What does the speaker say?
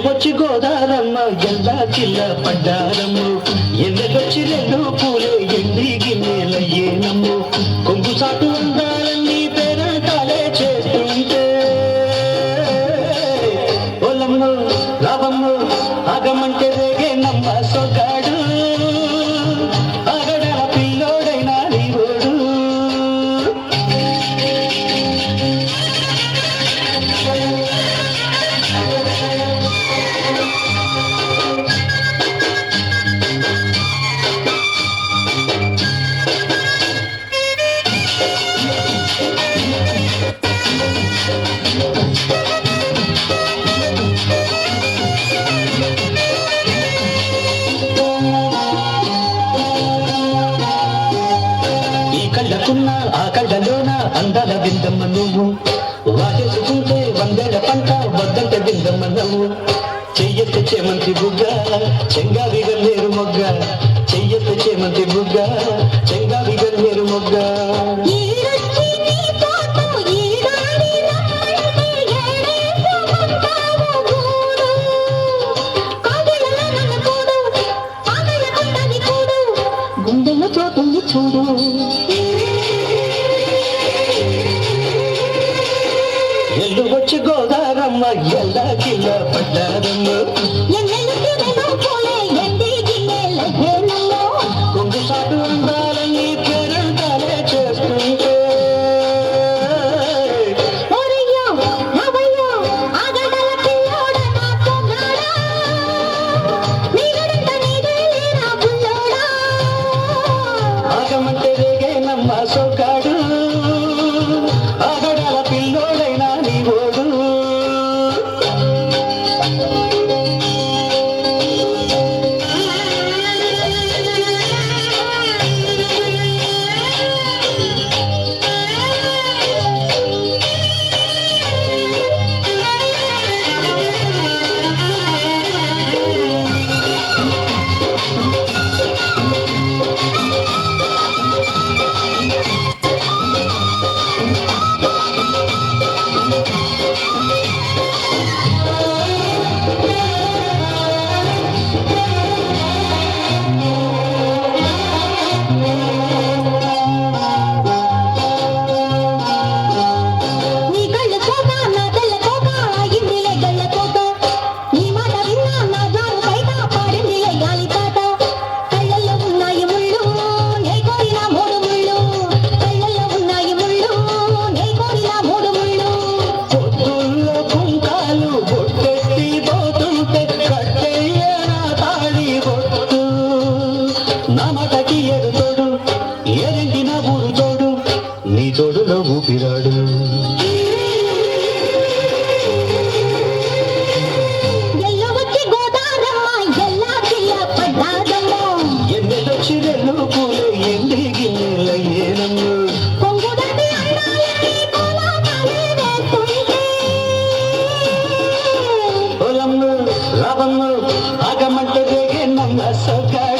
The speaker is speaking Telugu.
వచ్చి గోదారమ్మ ఎల్లా చిల్ల పడ్డారమ్ము ఎన్నెలొచ్చి రెండు పూలే ఎండి గిన్నెలయ్యేనమ్ము కొంగు సాటు అందాలన్నీ పేరంటాలే చేస్తుంటే ఒలమ్ము రావమ్ము ఆగమంటే రేగే నమ్మ సొగాడు ఆగడాల పిల్లోడైనా నీవోడు కళ్ళకున్న ఆ కళ్ళలోన అందాల బిందమ్మ నువ్వు వాటేసుకుంటే వందేళ్ల పంట వద్దంటే బిందమ్మ నువ్వు చెయ్యెత్తే చేమంతి బుగ్గ చెంగావి గన్నేరు మొగ్గ చెయ్యెత్తే చేమంతి బుగ్గ చెంగావి గన్నేరు మొగ్గ గుండెలో చోటుంది చూడు ఎల్లు వచ్చి గోదారమ్మ ఎల్లా కిల్ల పడ్డారమ్మ కొంగు సాటు అందాలని పేరంటాలే చేస్తుంటే ఆగమంటే రేగే నమ్మ సొగాడు ఆగడాల పిల్లోడైనా నీవోడు నీ తోడులో ఊపిరాడు ఎన్నెలొచ్చి రెండు పూలు ఎండి గిన్నెలయ్యేనమ్ము ఒలమ్ము రావమ్ము ఆగమంటే రేగే నమ్మ సొగాడు